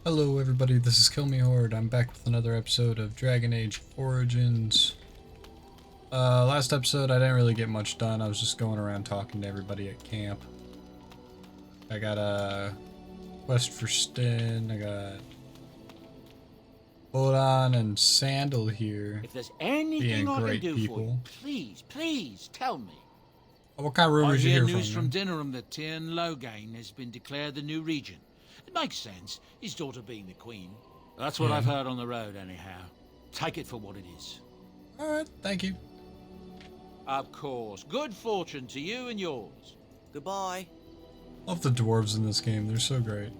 Hello everybody, this is Killmehord. I'm back with another episode of Dragon Age Origins. Last episode I didn't really get much done. I was just going around talking to everybody at camp. I got a quest for Stin, I got Bodon and Sandal here. If there's anything I can do for you, please tell me. What kind of rumors I you hear hear news from them? Dinnerham that Tyrn Loghain has been declared the new regent. It makes sense, his daughter being the queen. That's what I've heard on the road, anyhow. Take it for what it is. Alright, thank you. Of course. Good fortune to you and yours. Goodbye. Love the dwarves in this game, they're so great.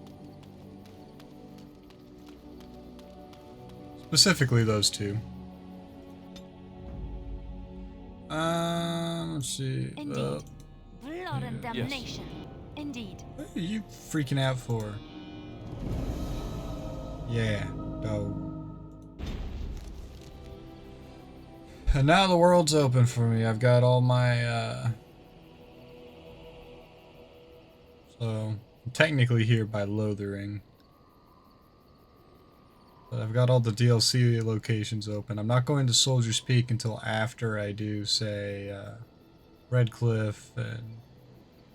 Specifically those two. Let's see. Indeed. Blood and damnation. Indeed. What are you freaking out for? Yeah, go. And now the world's open for me. I've got all my, So, I'm technically here by Lothering. But I've got all the DLC locations open. I'm not going to Soldier's Peak until after I do, say, Redcliffe and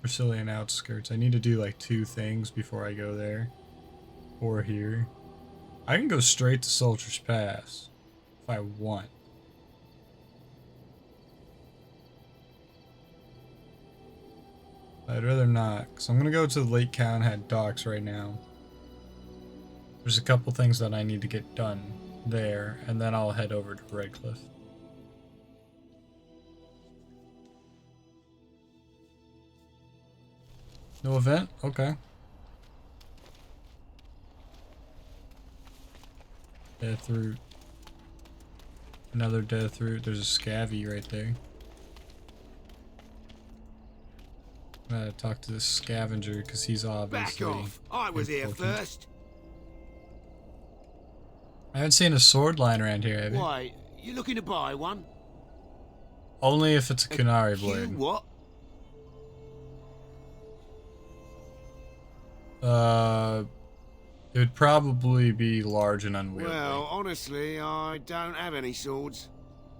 Brazilian Outskirts. I need to do like 2 things before I go there. Or here. I can go straight to Soldier's Pass if I want. I'd rather not, because I'm going to go to the Lake Cowhead docks right now. There's a couple things that I need to get done there, and then I'll head over to Redcliffe. No event? Okay. Death root. Another death root. There's a scavvy right there. I'm gonna talk to this scavenger because he's obviously. Back off! I was important. here first. I haven't seen a sword line around here, have you? Why, you looking to buy one? Only if it's a Kunari You blade. what? It would probably be large and unwieldy. Well, honestly, I don't have any swords.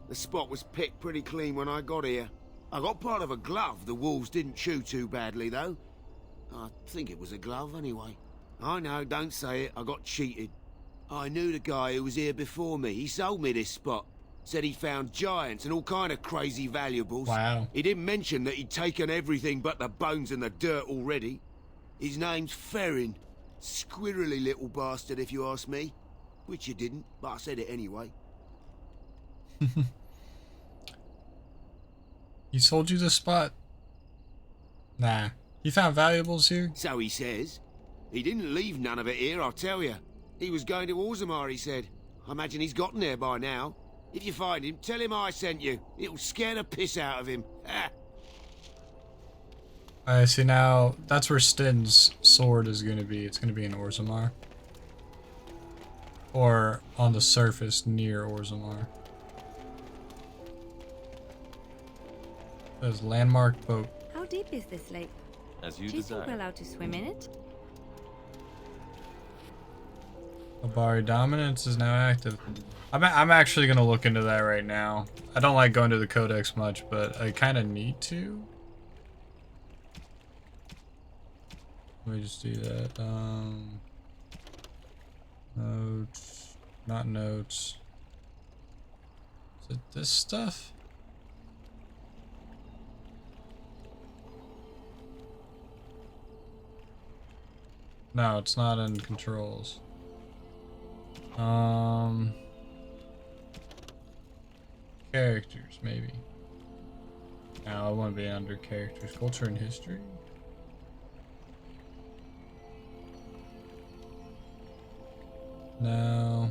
The spot was picked pretty clean when I got here. I got part of a glove the wolves didn't chew too badly, though. I think it was a glove, anyway. I know, don't say it, I got cheated. I knew the guy who was here before me. He sold me this spot. Said he found giants and all kind of crazy valuables. Wow. He didn't mention that he'd taken everything but the bones and the dirt already. His name's Ferrin. Squirrely little bastard, if you ask me. Which you didn't, but I said it anyway. He sold you this spot? Nah. He found valuables here? So he says. He didn't leave none of it here, I'll tell you. He was going to Orzammar, he said. I imagine he's gotten there by now. If you find him, tell him I sent you. It'll scare the piss out of him. I see now. That's where Stin's sword is going to be. It's going to be in Orzammar. Or on the surface near Orzammar. There's landmark boat. How deep is this lake? As you Do you think we're desire. allowed to swim in it? Abari dominance is now active. I'm actually going to look into that right now. I don't like going to the codex much, but I kind of need to. Let me just do that. Notes. Not notes. Is it this stuff? No, it's not in controls. Characters, maybe. No, I want to be under characters. Culture and history? No.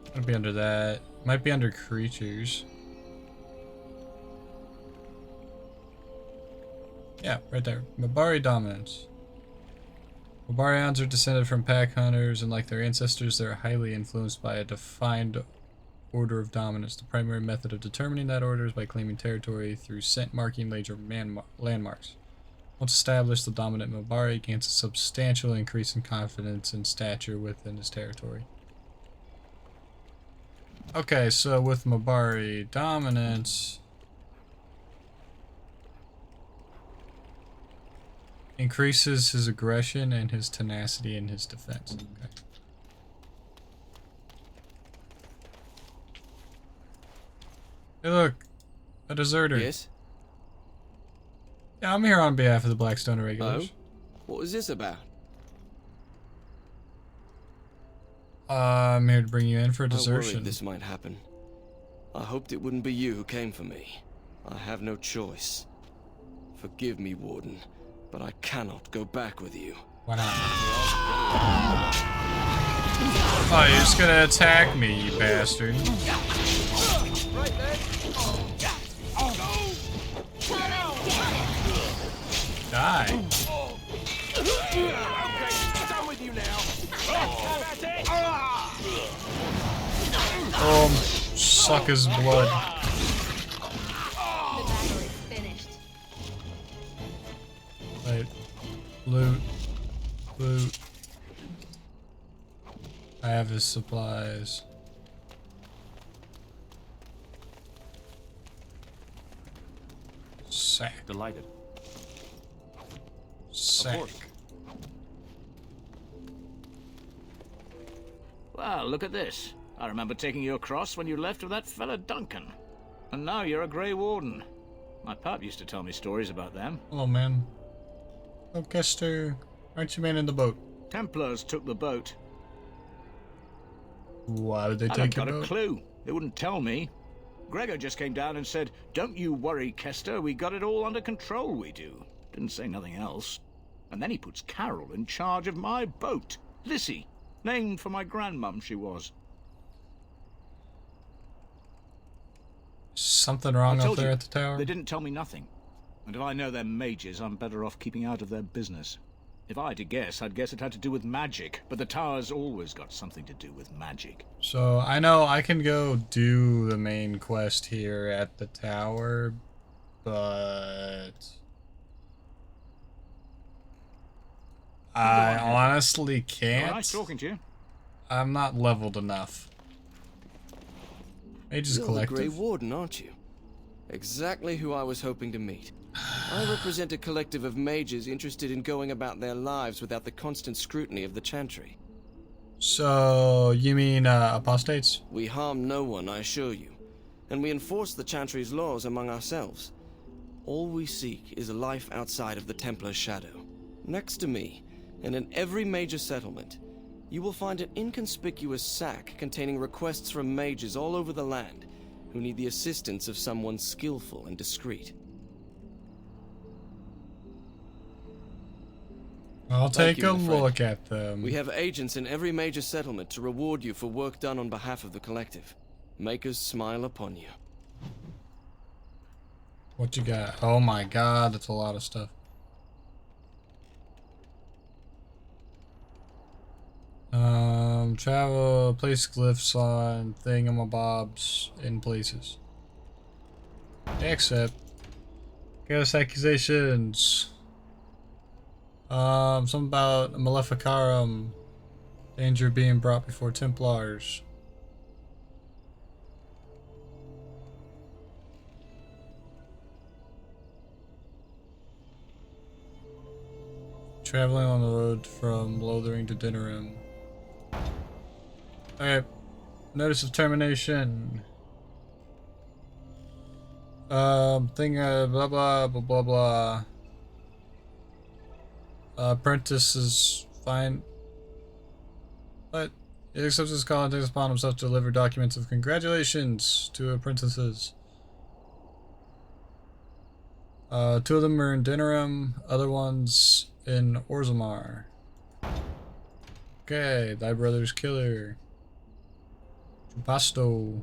It'll be under that. Might be under creatures. Yeah, right there. Mabari dominance. Barbarians are descended from pack hunters, and like their ancestors, they're highly influenced by a defined order of dominance. The primary method of determining that order is by claiming territory through scent marking major landmarks. Once established, the dominant Mabari gains a substantial increase in confidence and stature within his territory. Okay, so with Mabari dominance, increases his aggression and his tenacity in his defense. Okay. Hey, look, a deserter. Yes? Yeah, I'm here on behalf of the Blackstone Irregulars. Oh? What was this about? I'm here to bring you in for a I desertion. worried this might happen. I hoped it wouldn't be you who came for me. I have no choice. Forgive me, Warden, but I cannot go back with you. Why not? Oh, you're just gonna attack me, you bastard. Right there. Die. Okay, done with you now. Suck his blood. The battle is finished. Right. Loot. Loot. I have his supplies. Sack. Delighted. Sack. course. Well, look at this. I remember taking you across when you left with that fella Duncan. And now you're a Grey Warden. My pap used to tell me stories about them. Hello, man. Oh, Kester. Aren't you man in the boat? Templars took the boat. Why did they I take haven't your got a boat? clue. They wouldn't tell me. Gregor just came down and said, "Don't you worry, Kester. We got it all under control, we do." Didn't say nothing else. And then he puts Carol in charge of my boat. Lissy. Named for my grandmum, she was. Something wrong I up told there you, at the tower? They didn't tell me nothing. And if I know they're mages, I'm better off keeping out of their business. If I had to guess, I'd guess it had to do with magic. But the tower's always got something to do with magic. So, I know I can go do the main quest here at the tower, but I honestly Well, can't. nice talking to you. I'm not leveled enough. Mages You're the Grey Collective. Warden, aren't you? Exactly who I was hoping to meet. I represent a collective of mages interested in going about their lives without the constant scrutiny of the Chantry. So, you mean apostates? We harm no one, I assure you, and we enforce the Chantry's laws among ourselves. All we seek is a life outside of the Templar's shadow. Next to me, and in every major settlement, you will find an inconspicuous sack containing requests from mages all over the land who need the assistance of someone skillful and discreet. I'll Thank take you, a my friend. look at them. We have agents in every major settlement to reward you for work done on behalf of the collective. Make us smile upon you. What you got? Oh my god, that's a lot of stuff. Travel, place glyphs on thingamabobs in places. Accept. Chaos accusations. Something about Maleficarum. Danger of being brought before Templars. Traveling on the road from Lothering to Dinnerim. Okay. Notice of termination. Blah blah blah blah blah. Apprentice is fine. But he accepts his call and takes upon himself to deliver documents of congratulations to apprentices. Two of them are in Dinnerim, other ones in Orzammar. Okay, thy brother's killer. Pasto.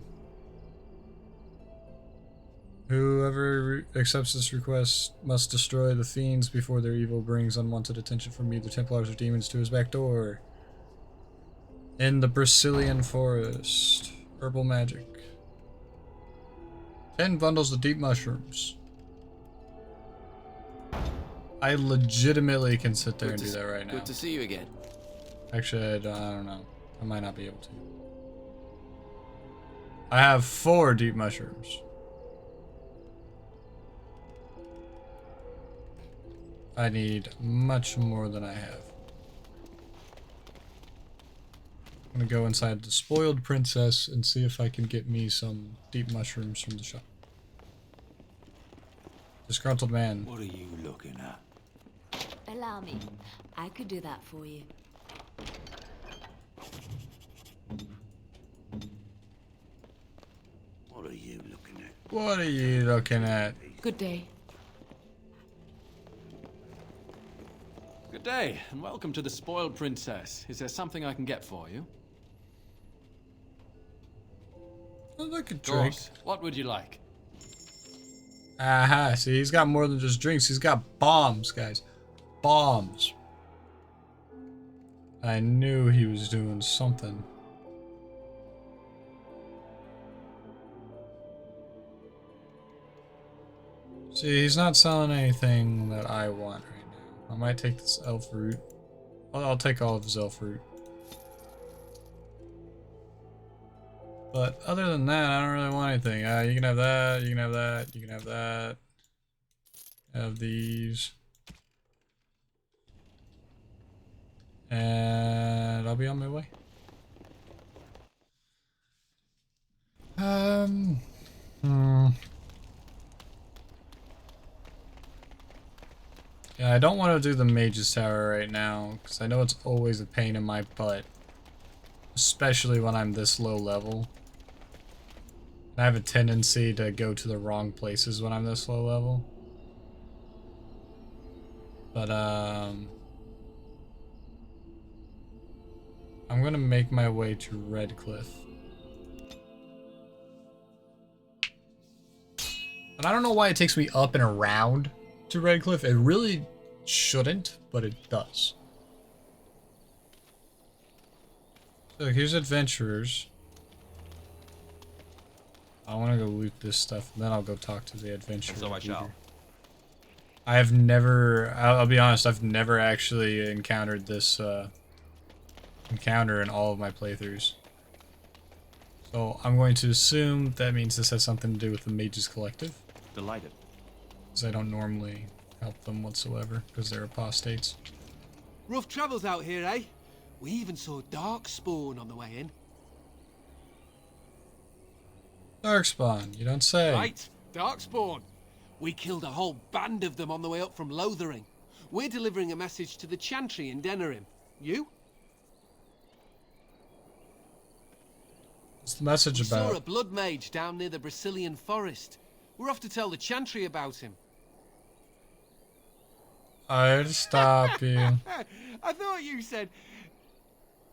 Whoever accepts this request must destroy the fiends before their evil brings unwanted attention from either Templars or demons to his back door. In the Brazilian forest. Herbal magic. 10 bundles of deep mushrooms. I legitimately can sit there and do that right now. Good to see you again. Actually, I don't know. I might not be able to. I have 4 deep mushrooms. I need much more than I have. I'm gonna go inside the Spoiled Princess and see if I can get me some deep mushrooms from the shop. Disgruntled man. What are you looking at? Allow me. I could do that for you. What are you looking at? What are you looking at? Good day. Good day, and welcome to the Spoiled Princess. Is there something I can get for you? I'd like a Of drink. course. What would you like? Aha, see, he's got more than just drinks. He's got bombs, guys. Bombs. I knew he was doing something. See, he's not selling anything that I want right now. I might take this elf root. I'll take all of his elf root. But other than that, I don't really want anything. You can have that, you can have that, you can have that. Have these. And I'll be on my way. Yeah, I don't want to do the Mage's Tower right now, because I know it's always a pain in my butt. Especially when I'm this low level. I have a tendency to go to the wrong places when I'm this low level. But, I'm gonna make my way to Redcliffe. And I don't know why it takes me up and around to Redcliffe. It really shouldn't, but it does. So here's adventurers. I want to go loot this stuff, and then I'll go talk to the adventurer. So I shall. I have never, I'll be honest, I've never actually encountered this encounter in all of my playthroughs. So I'm going to assume that means this has something to do with the Mages Collective. Delighted. Because I don't normally help them whatsoever, because they're apostates. Rough travels out here, eh? We even saw Darkspawn on the way in. Darkspawn, you don't say. Right, Darkspawn. We killed a whole band of them on the way up from Lothering. We're delivering a message to the Chantry in Denerim. You? What's the message We saw a about? blood mage down near the Brazilian forest. We're off to tell the Chantry about him. I'd stop you. I thought you said...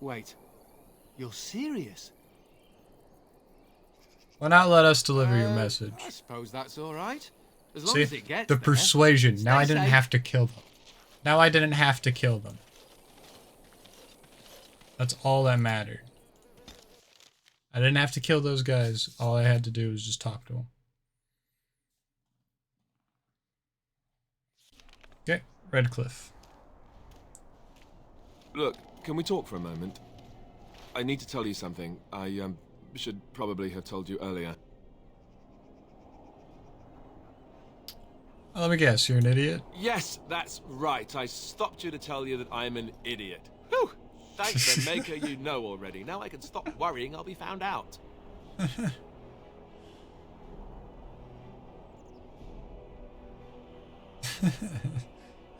Wait, you're serious? Why not let us deliver your message? I suppose that's all right. As long See, as it gets the there. persuasion. Now I Stay didn't safe. have to kill them. Now I didn't have to kill them. That's all that mattered. I didn't have to kill those guys. All I had to do was just talk to them. Okay, Redcliffe. Look, can we talk for a moment? I need to tell you something. I should probably have told you earlier. Let me guess, you're an idiot? Yes, that's right. I stopped you to tell you that I'm an idiot. Whew! Thank the maker you know already. Now I can stop worrying I'll be found out.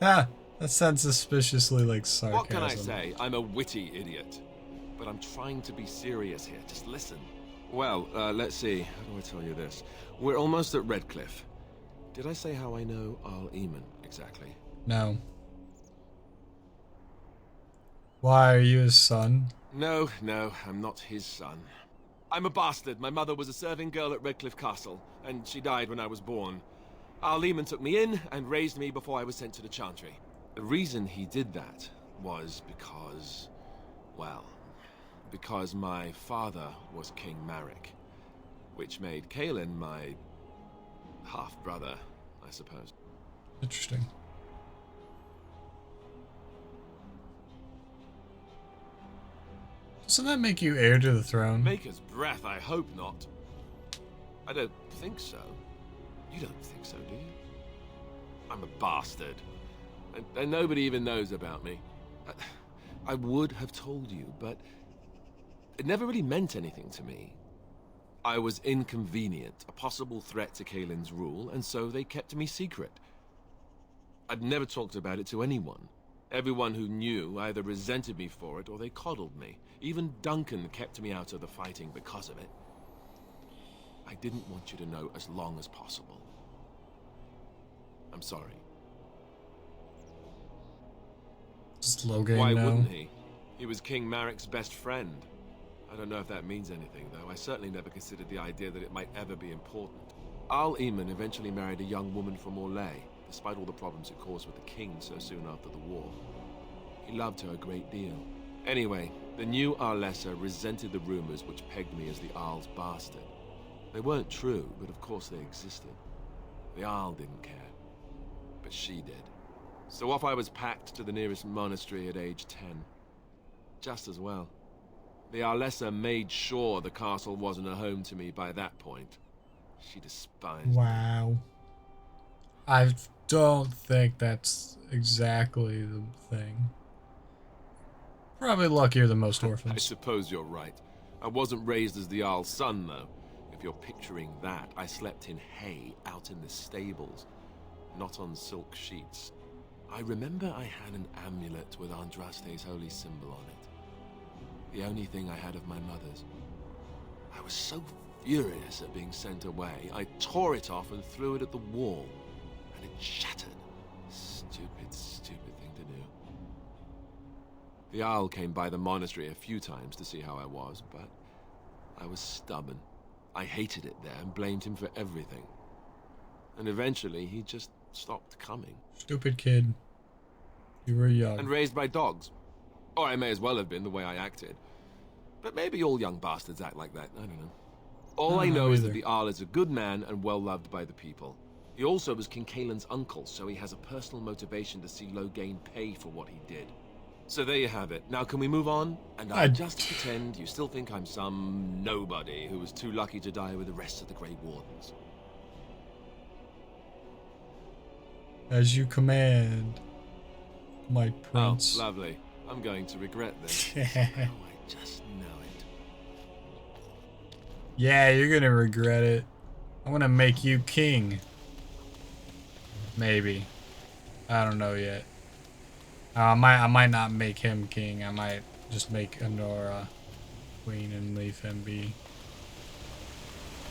Ah, that sounds suspiciously like sarcasm. What can I say? I'm a witty idiot. But I'm trying to be serious here. Just listen. Well, let's see. How do I tell you this? We're almost at Redcliffe. Did I say how I know Al Eamon exactly? No. Why, are you his son? No, I'm not his son. I'm a bastard. My mother was a serving girl at Redcliffe Castle, and she died when I was born. Al Eamon took me in and raised me before I was sent to the Chantry. The reason he did that was because, well, because my father was King Marek, which made Kaelin my half-brother, I suppose. Interesting. Doesn't that make you heir to the throne? Maker's breath, I hope not. I don't think so. You don't think so, do you? I'm a bastard. And nobody even knows about me. I would have told you, but it never really meant anything to me. I was inconvenient, a possible threat to Kaelin's rule, and so they kept me secret. I'd never talked about it to anyone. Everyone who knew either resented me for it or they coddled me. Even Duncan kept me out of the fighting because of it. I didn't want you to know as long as possible. I'm sorry. Just low game Why now. wouldn't he? He was King Marek's best friend. I don't know if that means anything, though. I certainly never considered the idea that it might ever be important. Al Eamon eventually married a young woman from Orlais, despite all the problems it caused with the king so soon after the war. He loved her a great deal. Anyway, the new Arlessa resented the rumors which pegged me as the Arl's bastard. They weren't true, but of course they existed. The Arl didn't care, but she did. So off I was packed to the nearest monastery at age 10. Just as well. The Arlessa made sure the castle wasn't a home to me by that point. She despised me. Wow. I don't think that's exactly the thing. Probably luckier than most I orphans. suppose you're right. I wasn't raised as the Arl's son, though. If you're picturing that, I slept in hay out in the stables, not on silk sheets. I remember I had an amulet with Andraste's holy symbol on it. The only thing I had of my mother's. I was so furious at being sent away, I tore it off and threw it at the wall, and it shattered. Stupid, stupid thing to do. The Owl came by the monastery a few times to see how I was, but I was stubborn. I hated it there and blamed him for everything. And eventually, he just stopped coming. Stupid kid. You were young. And raised by dogs. Or I may as well have been, the way I acted. But maybe all young bastards act like that, I don't know. All I know is that the Arl is a good man and well-loved by the people. He also was King Kaelin's uncle, so he has a personal motivation to see Loghain pay for what he did. So there you have it. Now can we move on? And I'll just pretend you still think I'm some nobody who was too lucky to die with the rest of the Grey Wardens. As you command, my prince. Oh, lovely. I'm going to regret this. Oh, I just know it. Yeah, you're gonna regret it. I'm gonna make you king. Maybe. I don't know yet. I might not make him king. I might just make Honora queen and leave him be.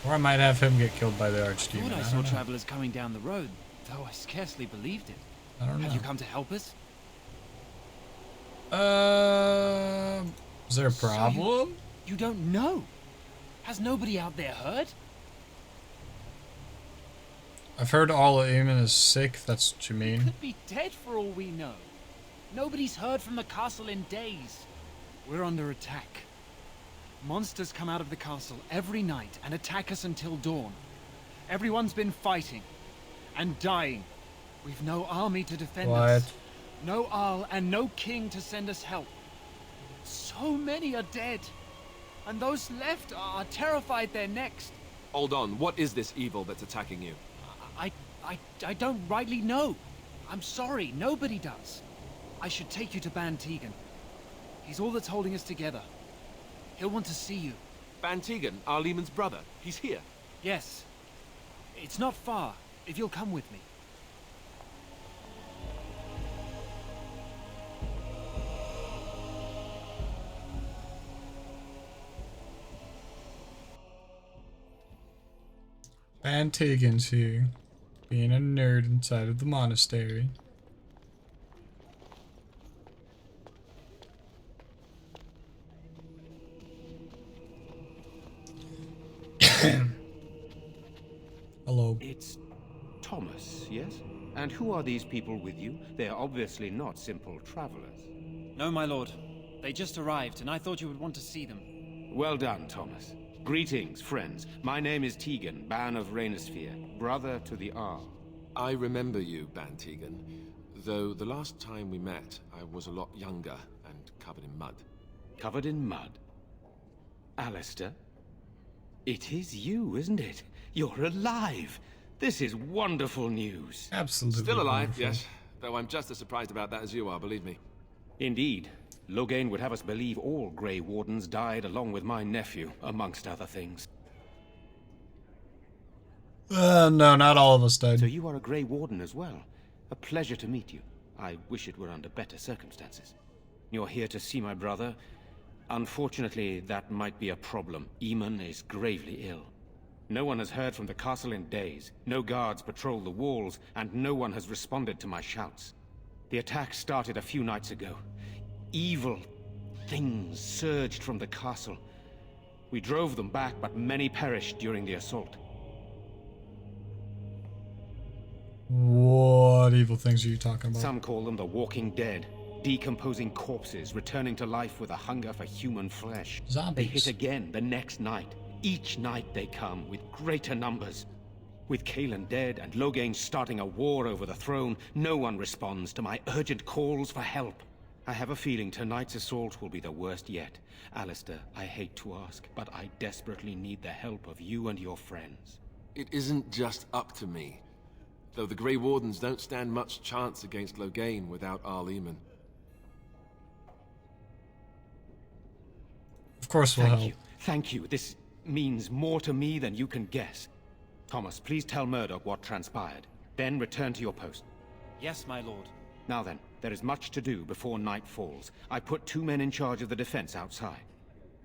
Or I might have him get killed by the archdemon. I saw travelers coming down the road, though I scarcely believed it. I don't know. Have you come to help us? Is there a problem? So you don't know? Has nobody out there heard? I've heard all of Eamon is sick. That's what you mean. Could be dead for all we know. Nobody's heard from the castle in days. We're under attack. Monsters come out of the castle every night and attack us until dawn. Everyone's been fighting and dying. We've no army to defend us. No Arl and no king to send us help. So many are dead. And those left are terrified they're next. Hold on, what is this evil that's attacking you? I don't rightly know. I'm sorry, nobody does. I should take you to Ban Tegan. He's all that's holding us together. He'll want to see you. Ban Tegan, Arlemon's brother. He's here. Yes. It's not far, if you'll come with me. Ban Tegan's here, being a nerd inside of the monastery. Hello. It's Thomas, yes? And who are these people with you? They are obviously not simple travelers. No, my lord. They just arrived, and I thought you would want to see them. Well done, Thomas. Greetings, friends. My name is Tegan, Ban of Rainersphere, brother to the Arl. I remember you, Ban Tegan, though the last time we met, I was a lot younger and covered in mud. Covered in mud? Alistair? It is you, isn't it? You're alive! This is wonderful news. Absolutely. Still alive, wonderful. yes. Though I'm just as surprised about that as you are, believe me. Indeed. Loghain would have us believe all Grey Wardens died along with my nephew, amongst other things. No, not all of us died. So you are a Grey Warden as well. A pleasure to meet you. I wish it were under better circumstances. You're here to see my brother. Unfortunately, that might be a problem. Eamon is gravely ill. No one has heard from the castle in days. No guards patrol the walls, and no one has responded to my shouts. The attack started a few nights ago. Evil things surged from the castle. We drove them back, but many perished during the assault. What evil things are you talking about? Some call them the Walking Dead. Decomposing corpses, returning to life with a hunger for human flesh. Zombies. They hit again the next night. Each night they come, with greater numbers. With Cailan dead and Loghain starting a war over the throne, no one responds to my urgent calls for help. I have a feeling tonight's assault will be the worst yet. Alistair, I hate to ask, but I desperately need the help of you and your friends. It isn't just up to me. Though the Grey Wardens don't stand much chance against Loghain without Arl Eamon. Of course we'll help. Thank you. Thank you. This means more to me than you can guess. Thomas, please tell Murdoch what transpired. Then return to your post. Yes, my lord. Now then, there is much to do before night falls. I put 2 men in charge of the defense outside.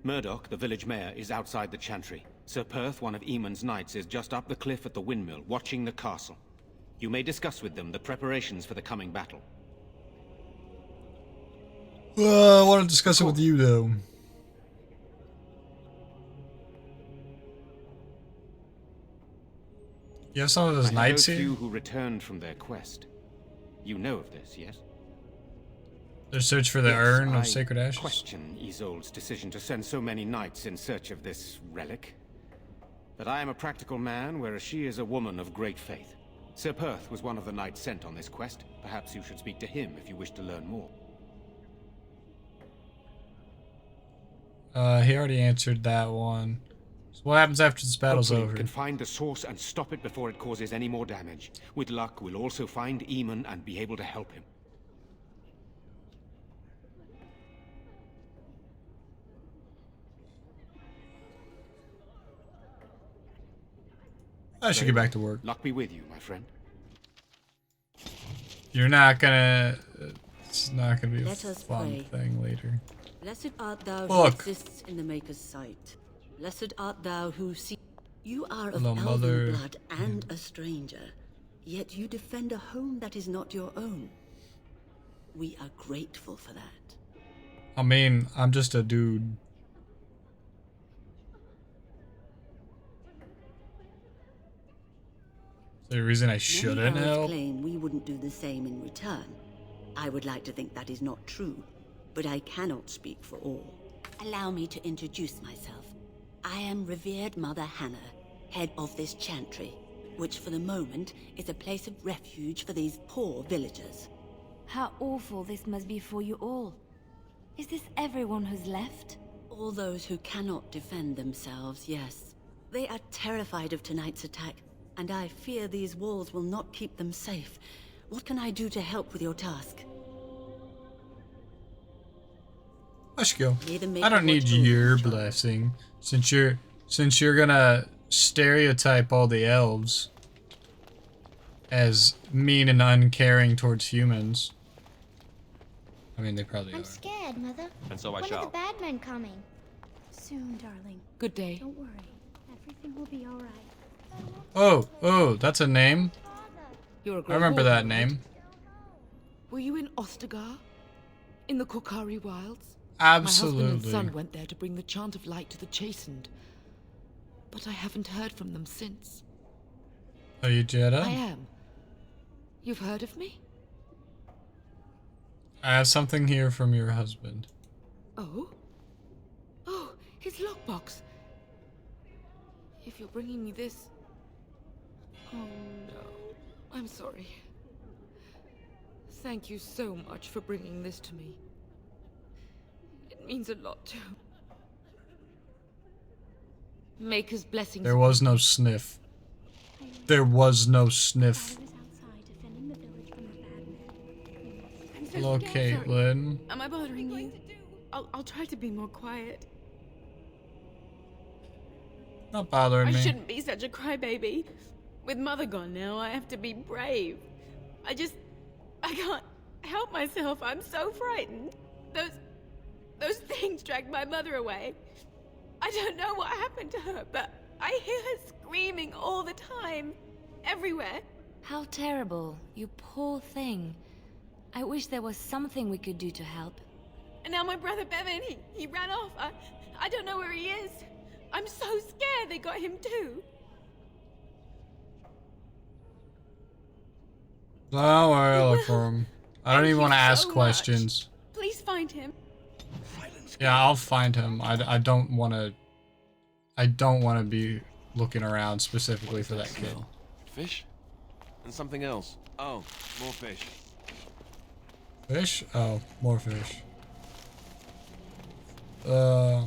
Murdoch, the village mayor, is outside the chantry. Sir Perth, one of Eamon's knights, is just up the cliff at the windmill, watching the castle. You may discuss with them the preparations for the coming battle. I want to discuss it with you, though. You have some of his knights I know here? few who returned from their quest. You know of this, yes? Their search for the Yes, urn I of sacred ashes? question Isolde's decision to send so many knights in search of this relic. But I am a practical man, whereas she is a woman of great faith. Sir Perth was one of the knights sent on this quest. Perhaps you should speak to him if you wish to learn more. He already answered that one. So what happens after this battle's Hopefully over? we can find the source and stop it before it causes any more damage. With luck, we'll also find Eamon and be able to help him. I should get back to work. Luck be with you, my friend. You're not gonna... It's not gonna be a Let us fun pray. thing later. Blessed art thou Look. who exists in the Maker's sight. Blessed art thou who see. You are of Hello, elven mother. blood and a stranger, yet you defend a home that is not your own. We are grateful for that. I mean, I'm just a dude. Is there a reason I shouldn't Many elves help? claim we wouldn't do the same in return. I would like to think that is not true, but I cannot speak for all. Allow me to introduce myself. I am revered Mother Hannah, head of this chantry, which for the moment is a place of refuge for these poor villagers. How awful this must be for you all. Is this everyone who's left? All those who cannot defend themselves, yes. They are terrified of tonight's attack, and I fear these walls will not keep them safe. What can I do to help with your task? I should go. May the I Maker don't need watch over your you, child. blessing, since you're gonna stereotype all the elves as mean and uncaring towards humans. I mean, they probably I'm are. scared, Mother. And so I When are shall. the bad men coming? Soon, darling. Good day. Don't worry. Everything will be all right. Oh, that's a name. You're a I great remember warrior, that right? name. Were you in Ostagar? In the Kokari Wilds? My husband Absolutely. and son went there to bring the chant of light to the chastened. But I haven't heard from them since. Are you Jedi? I am. You've heard of me? I have something here from your husband. Oh? Oh, his lockbox. If you're bringing me this... Oh no. I'm sorry. Thank you so much for bringing this to me. It means a lot to... Maker's blessings. There was no sniff. There was no sniff. Hello, Caitlin. Am I bothering you? I'll try to be more quiet. Not bothering me. I shouldn't be such a crybaby. With Mother gone now, I have to be brave. I can't help myself. I'm so frightened. Those things dragged my mother away. I don't know what happened to her, but I hear her screaming all the time. Everywhere. How terrible. You poor thing. I wish there was something we could do to help. And now my brother Bevan, he ran off. I don't know where he is. I'm so scared they got him too. Don't worry, I'll look for him. I don't even want to ask questions. Please find him. Yeah, I'll find him. I don't want to be looking around specifically for that kid. Fish? And something else. Oh, more fish. Fish? Oh, more fish. Yeah,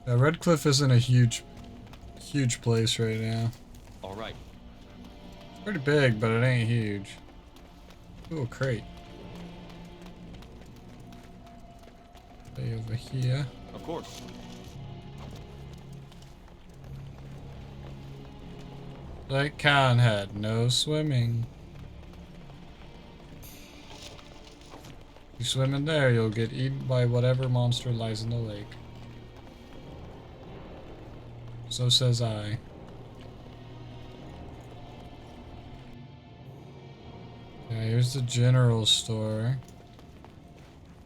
Redcliffe isn't a huge place right now. All right. It's pretty big, but it ain't huge. Ooh, a crate. Stay over here. Of course. Lake Conhead, no swimming. You swim in there, you'll get eaten by whatever monster lies in the lake. So says I. Yeah, here's the general store.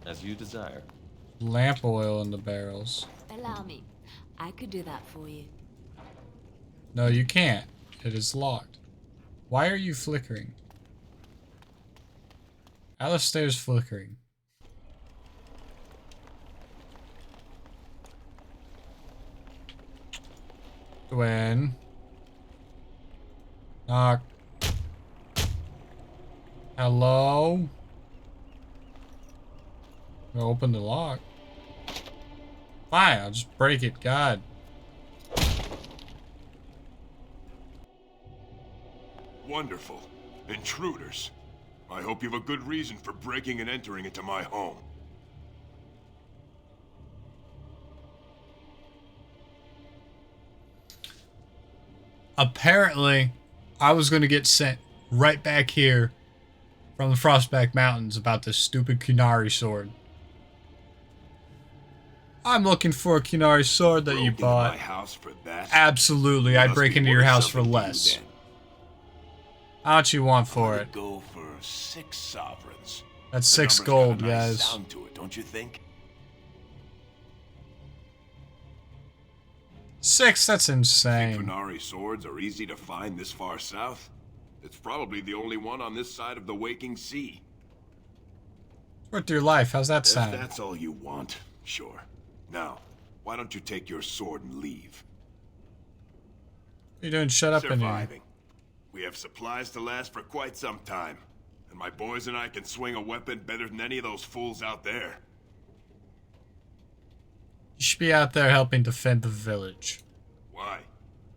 As you desire. Lamp oil in the barrels. Allow me. I could do that for you. No, you can't. It is locked. Why are you flickering? Alistair's flickering. Gwen. Knock. Hello? Open the lock. Fine, I'll just break it. God. Wonderful. Intruders. I hope you have a good reason for breaking and entering into my home. Apparently, I was going to get sent right back here from the Frostback Mountains about this stupid Kunari sword. I'm looking for a Kunari sword that you bought. My house for that? Absolutely, I'd break into your house for less. How much you want for it? Go for 6 sovereigns. That's 6 gold, got a nice guys. sound to it, don't you think? 6? That's insane. Kunari swords are easy to find this far south. It's probably the only one on this side of the waking sea. It's worth your life. How's that sound? If that's all you want, sure. Now, why don't you take your sword and leave? What are you doing? Shut up in here. Surviving. We have supplies to last for quite some time. And my boys and I can swing a weapon better than any of those fools out there. You should be out there helping defend the village. Why?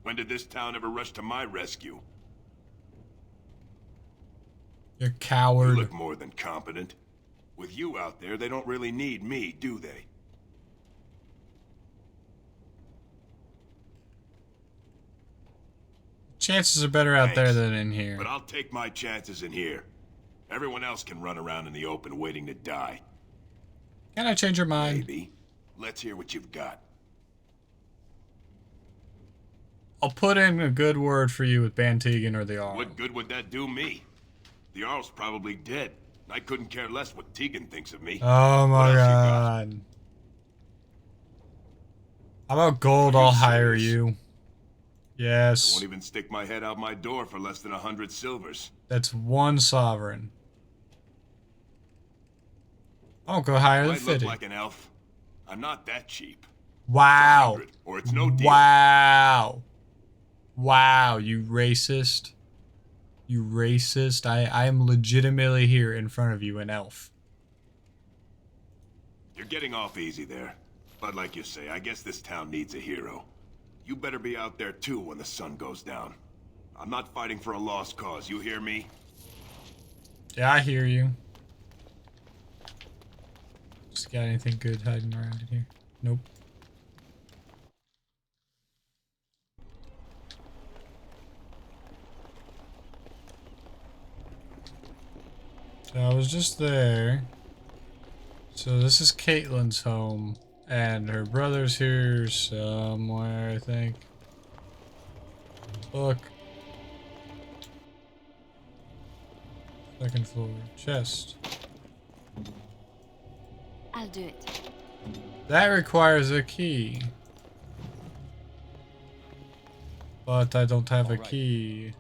When did this town ever rush to my rescue? You're a coward. You look more than competent. With you out there, they don't really need me, do they? Chances are better out there than in here. But I'll take my chances in here. Everyone else can run around in the open waiting to die. Can I change your mind? Maybe. Let's hear what you've got. I'll put in a good word for you with Bantegan or the Jarl. What good would that do me? The Jarl's probably dead. I couldn't care less what Tegan thinks of me. Oh my god. How about gold? I'll hire you. Yes. I won't even stick my head out my door for less than 100 silvers. That's 1 sovereign. I'll go higher than I 50. look like an elf. I'm not that cheap. Wow. Or it's no deal. Wow. Wow, you racist. You racist. I am legitimately here in front of you, an elf. You're getting off easy there. But like you say, I guess this town needs a hero. You better be out there too when the sun goes down. I'm not fighting for a lost cause, you hear me? Yeah, I hear you. Just got anything good hiding around in here? Nope. So I was just there. So this is Caitlin's home, and her brother's here somewhere, I think. Look. Second floor. Chest. I'll do it. That requires a key. But I don't have a key.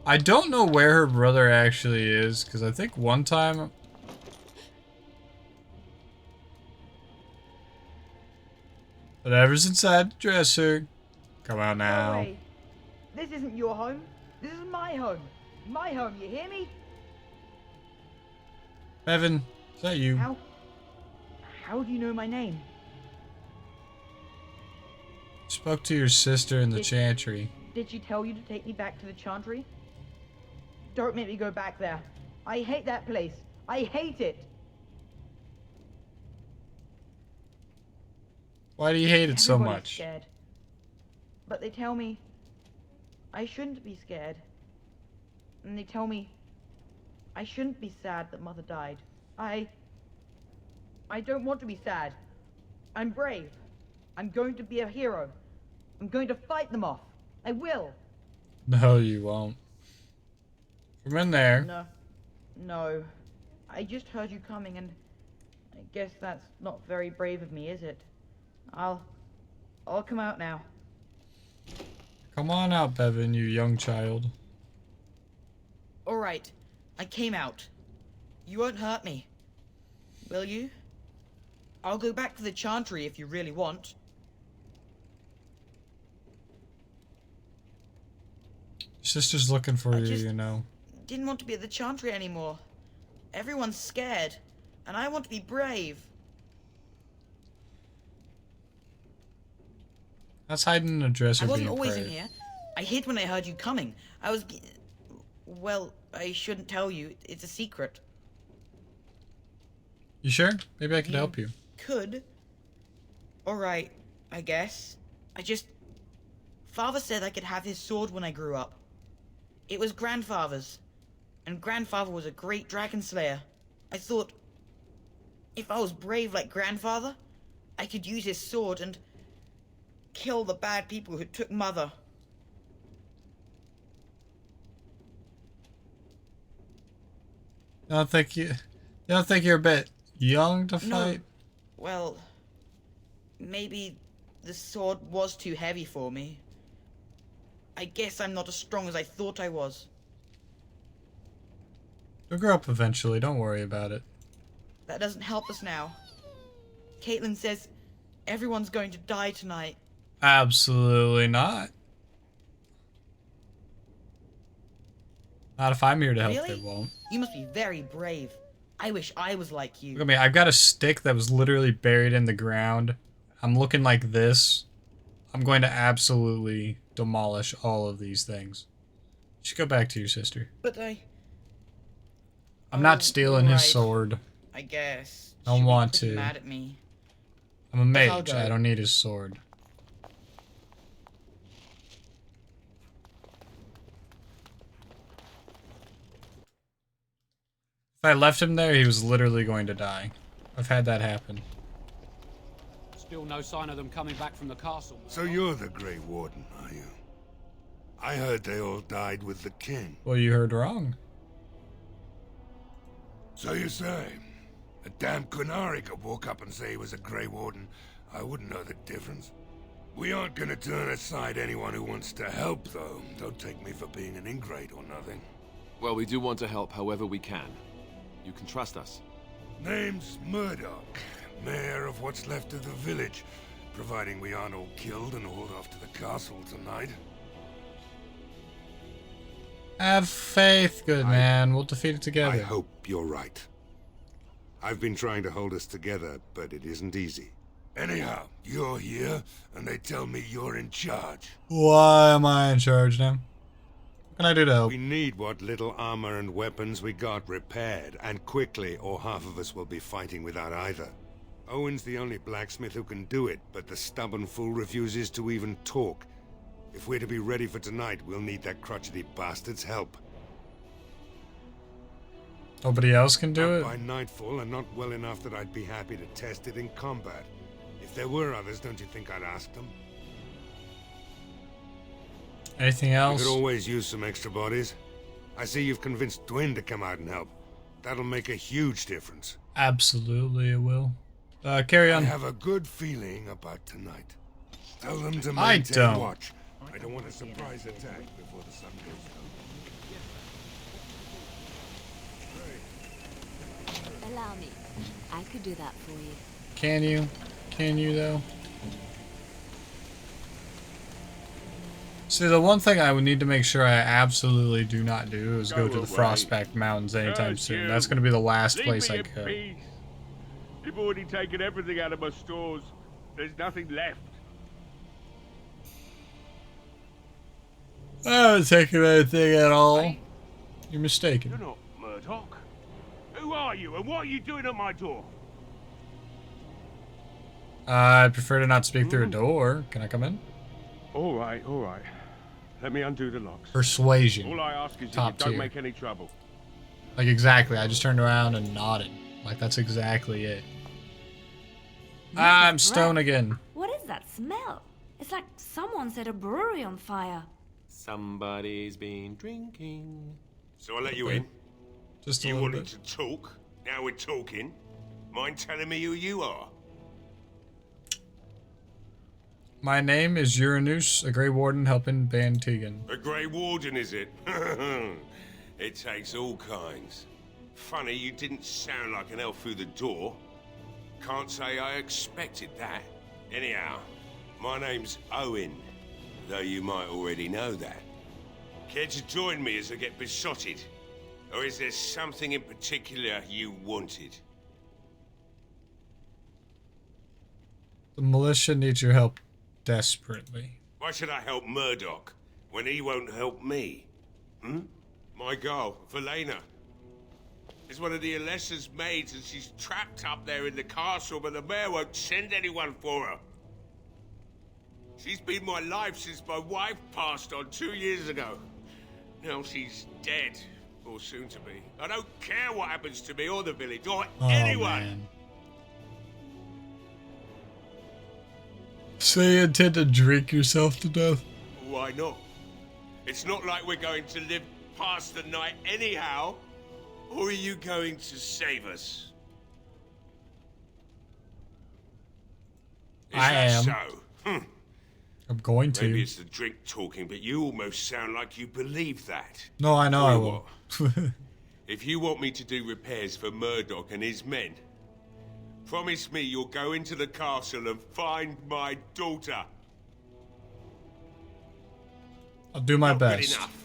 I don't know where her brother actually is, because I think one time... Whatever's inside the dresser. Come on now. No way. This isn't your home. This is my home. My home, you hear me? Evan, is that you? How do you know my name? Spoke to your sister in the chantry. Did she tell you to take me back to the chantry? Don't make me go back there. I hate that place. I hate it. Why do you hate it so Everybody's much? Scared. But they tell me I shouldn't be scared. And they tell me I shouldn't be sad that Mother died. I don't want to be sad. I'm brave. I'm going to be a hero. I'm going to fight them off. I will. No, you won't. From in there. No. I just heard you coming, and I guess that's not very brave of me, is it? I'll come out now. Come on out, Bevan, you young child. Alright, I came out. You won't hurt me. Will you? I'll go back to the chantry if you really want. Sister's looking for you, you know. Didn't want to be at the chantry anymore. Everyone's scared, and I want to be brave. That's hiding in a dresser. I wasn't being always brave. in here. I hid when I heard you coming. I was... Well, I shouldn't tell you. It's a secret. You sure? Maybe I could help you. Could. Alright, I guess. Father said I could have his sword when I grew up. It was Grandfather's. And Grandfather was a great dragon slayer. I thought, if I was brave like Grandfather, I could use his sword and kill the bad people who took Mother. You don't think you're a bit young to fight? Well, maybe the sword was too heavy for me. I guess I'm not as strong as I thought I was. You'll grow up eventually, don't worry about it. That doesn't help us now. Caitlin says everyone's going to die tonight. Absolutely not. Not if I'm here to help, Really? they won't. You must be very brave. I wish I was like you. Look at me, I've got a stick that was literally buried in the ground. I'm looking like this. I'm going to absolutely demolish all of these things. You should go back to your sister. But I'm not stealing his sword. I guess. I don't She'll be want pretty to. mad at me. I'm a But I'll mage. go. I don't need his sword. If I left him there, he was literally going to die. I've had that happen. Still no sign of them coming back from the castle. So you're the Grey Warden, are you? I heard they all died with the king. Well, you heard wrong. So you say? A damn Qunari could walk up and say he was a Grey Warden. I wouldn't know the difference. We aren't gonna turn aside anyone who wants to help, though. Don't take me for being an ingrate or nothing. Well, we do want to help however we can. You can trust us. Name's Murdoch, mayor of what's left of the village, providing we aren't all killed and hauled off to the castle tonight. Have faith, good man. We'll defeat it together. I hope you're right. I've been trying to hold us together, but it isn't easy. Anyhow, you're here, and they tell me you're in charge. Why am I in charge now? What can I do to help? We need what little armor and weapons we got repaired, and quickly, or half of us will be fighting without either. Owen's the only blacksmith who can do it, but the stubborn fool refuses to even talk. If we're to be ready for tonight, we'll need that crotchety bastard's help. Nobody else can do Not it? by nightfall, and not well enough that I'd be happy to test it in combat. If there were others, don't you think I'd ask them? Anything else? We could always use some extra bodies. I see you've convinced Twin to come out and help. That'll make a huge difference. Absolutely it will. Carry on. I have a good feeling about tonight. Tell them to I maintain don't. watch. I don't want a surprise attack before the sun goes down. Allow me. I could do that for you. Can you? Can you, though? See, the one thing I would need to make sure I absolutely do not do is go to the Frostback Mountains anytime soon. That's going to be the last place I go. You've already taken everything out of my stores. There's nothing left. I haven't taken anything at all. You're mistaken. You're not Murdoch. Who are you, and what are you doing at my door? I'd prefer to not speak through a door. Can I come in? All right, all right. Let me undo the locks. Persuasion. All I ask is that Top you don't tier. make any trouble. Like, exactly. I just turned around and nodded. Like, that's exactly it. I'm stoned again. What is that smell? It's like someone set a brewery on fire. Somebody's been drinking. So I let you in. Just a You little wanted bit. to talk. Now we're talking. Mind telling me who you are? My name is Uranus, a Grey Warden helping Ban Tegan. A Grey Warden, is it? It takes all kinds. Funny, you didn't sound like an elf through the door. Can't say I expected that. Anyhow, my name's Owen, though you might already know that. Care to join me as I get besotted? Or is there something in particular you wanted? The militia needs your help desperately. Why should I help Murdoch when he won't help me? My girl, Velena, is one of the Alessa's maids, and she's trapped up there in the castle, but the mayor won't send anyone for her. She's been my life since my wife passed on 2 years ago. Now she's dead, or soon to be. I don't care what happens to me or the village, or anyone. Man. So you intend to drink yourself to death? Why not? It's not like we're going to live past the night anyhow. Or are you going to save us? Is I that am. so? I'm going to. Maybe it's the drink talking, but you almost sound like you believe that. No, I know I Tell you will. what, if you want me to do repairs for Murdoch and his men, promise me you'll go into the castle and find my daughter. I'll do my Not good best. enough.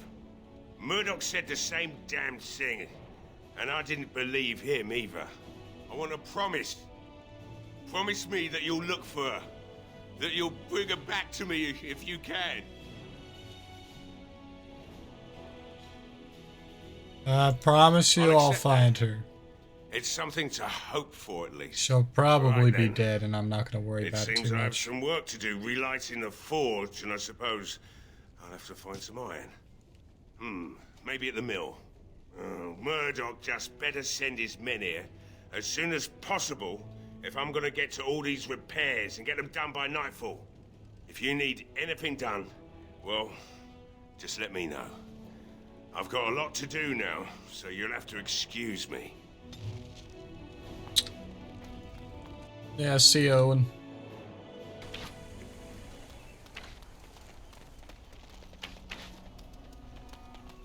Murdoch said the same damn thing, and I didn't believe him either. I want a promise. Promise me that you'll look for her. That you'll bring her back to me if you can. I promise you I'll find her. It's something to hope for, at least. She'll probably Right be then. dead, and I'm not going to worry It about it seems too I have much. some work to do, relighting the forge, and I suppose I'll have to find some iron. Maybe at the mill. Oh, Murdoch just better send his men here as soon as possible if I'm gonna get to all these repairs and get them done by nightfall. If you need anything done, well, just let me know. I've got a lot to do now, so you'll have to excuse me. Yeah, see you, Owen.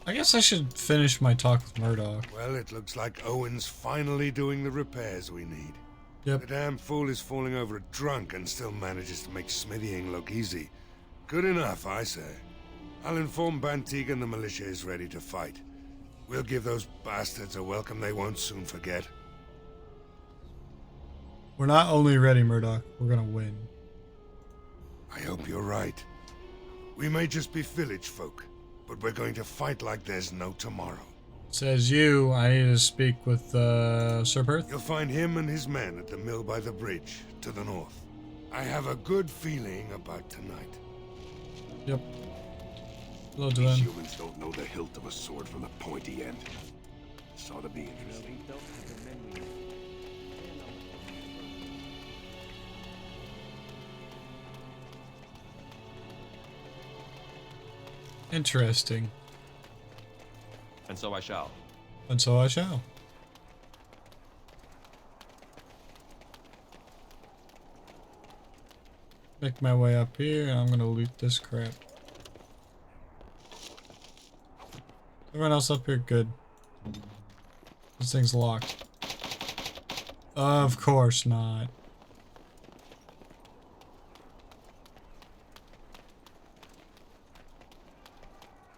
I guess I should finish my talk with Murdoch. Well, it looks like Owen's finally doing the repairs we need. Yep. The damn fool is falling over drunk and still manages to make smithying look easy. Good enough, I say. I'll inform Bantigan the militia is ready to fight. We'll give those bastards a welcome they won't soon forget. We're not only ready, Murdoch. We're gonna win. I hope you're right. We may just be village folk, but we're going to fight like there's no tomorrow. Says you. I need to speak with Sir Perth. You'll find him and his men at the mill by the bridge, to the north. I have a good feeling about tonight. Yep. Hello, These Dwayne. humans don't know the hilt of a sword from the pointy end. This ought to be interesting. Interesting. And so I shall. And so I shall. Make my way up here, and I'm gonna loot this crap. Everyone else up here, good. This thing's locked. Of course not.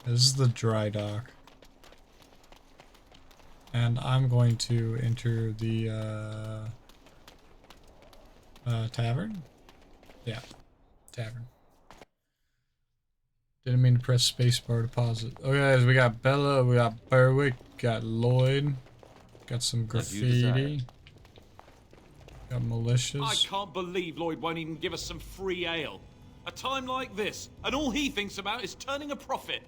This is the dry dock. And I'm going to enter the tavern? Yeah, tavern. Didn't mean to press spacebar to pause it. Okay, guys, we got Bella, we got Berwick, got Lloyd, got some graffiti, got malicious. I can't believe Lloyd won't even give us some free ale. A time like this, and all he thinks about is turning a profit.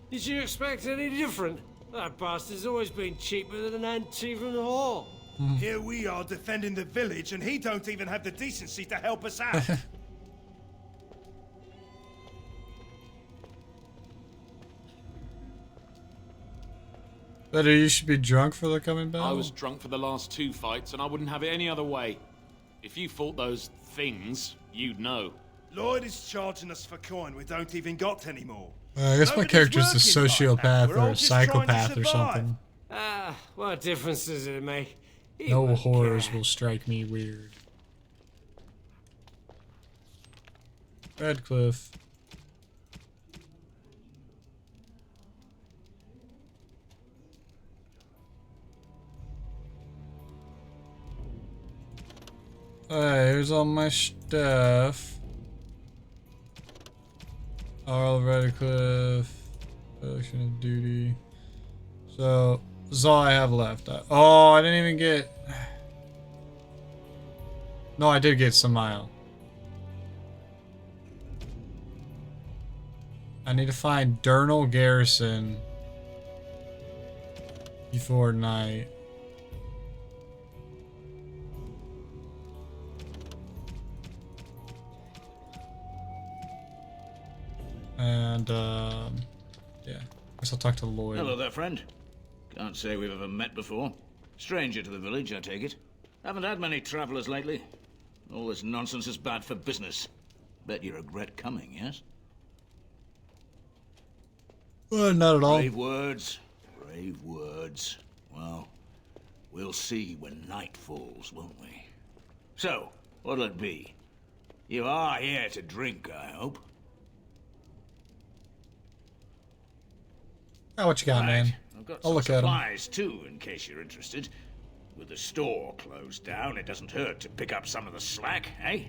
Did you expect any different? That bastard's always been cheaper than an ant from the hall. Here we are defending the village, and he don't even have the decency to help us out. Better, you should be drunk for the coming battle. I was drunk for the last 2 fights, and I wouldn't have it any other way. If you fought those things, you'd know. Lloyd is charging us for coin we don't even got anymore. I guess my character's a sociopath or a psychopath or something. Ah, what difference does it make? He No won't horrors care. will strike me weird. Redcliffe. Alright, here's all my stuff. Arl Redcliffe. Election of duty. So, this is all I have left. Oh, I didn't even get... No, I did get some mile. I need to find Durnal Garrison before night. And, yeah. Guess I'll talk to Lloyd. Hello there, friend. Can't say we've ever met before. Stranger to the village, I take it. Haven't had many travelers lately. All this nonsense is bad for business. Bet you regret coming, yes? Well, not at all. Brave words. Brave words. Well, we'll see when night falls, won't we? So, what'll it be? You are here to drink, I hope. Oh, what you got, man? I've got I'll some look at 'em. supplies too, in case you're interested. With the store closed down, it doesn't hurt to pick up some of the slack, eh?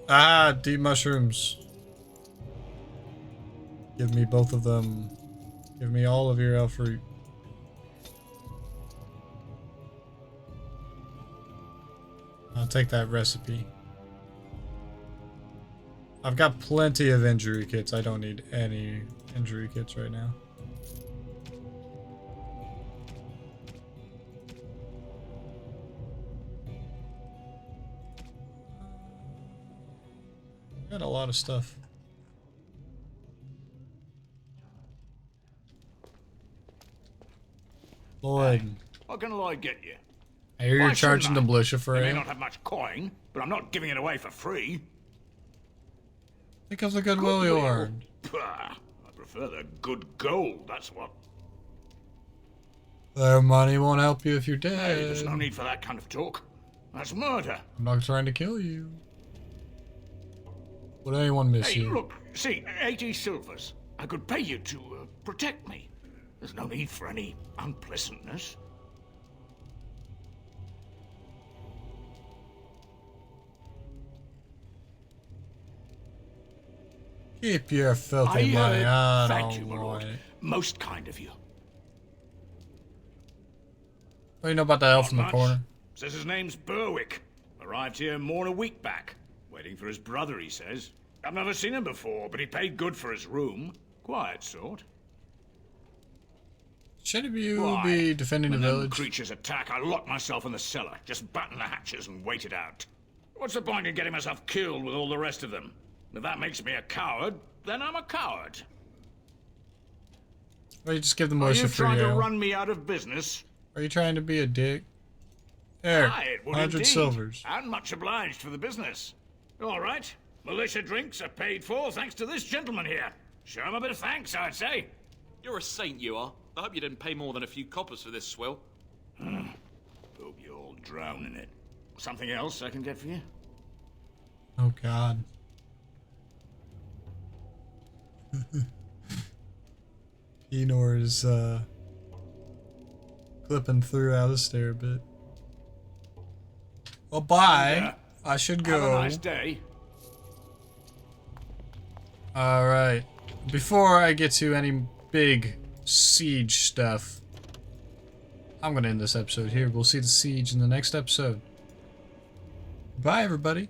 Ah, deep mushrooms. Give me both of them. Give me all of your elf fruit. I'll take that recipe. I've got plenty of injury kits. I don't need any injury kits right now. Got a lot of stuff. Lloyd. What can Lloyd get you? I hear you're Why shouldn't charging I? the militia for I may it. not have much coin, but I'm not giving it away for free. Think of the goodwill you earned. Pah, I prefer the good gold, that's what. Their money won't help you if you're dead. Hey, there's no need for that kind of talk. That's murder. I'm not trying to kill you. Would anyone miss Hey, you? look, see, 80 silvers. I could pay you to protect me. There's no need for any unpleasantness. Keep your filthy money out Thank of you, my my lord. way. Most kind of you. What do you know about that elf in the Much. corner? Says his name's Berwick. Arrived here more than a week back. Waiting for his brother, he says. I've never seen him before, but he paid good for his room. Quiet sort. Shouldn't you be defending the When them village? creatures attack, I lock myself in the cellar. Just batten the hatches and wait it out. What's the point in getting myself killed with all the rest of them? If that makes me a coward, then I'm a coward. Or you just give them Are oyster you free trying to ale? run me out of business? Are you trying to be a dick? There, Aye, it would 100 indeed. silvers. And much obliged for the business. All right. Militia drinks are paid for thanks to this gentleman here. Show him a bit of thanks, I'd say. You're a saint, you are. I hope you didn't pay more than a few coppers for this swill. Hope you all drown in it. Something else I can get for you? Oh, God. Enor is, clipping through Alistair a bit. Well, bye. I should go. Have a nice day. Alright. Before I get to any big siege stuff, I'm going to end this episode here. We'll see the siege in the next episode. Bye, everybody.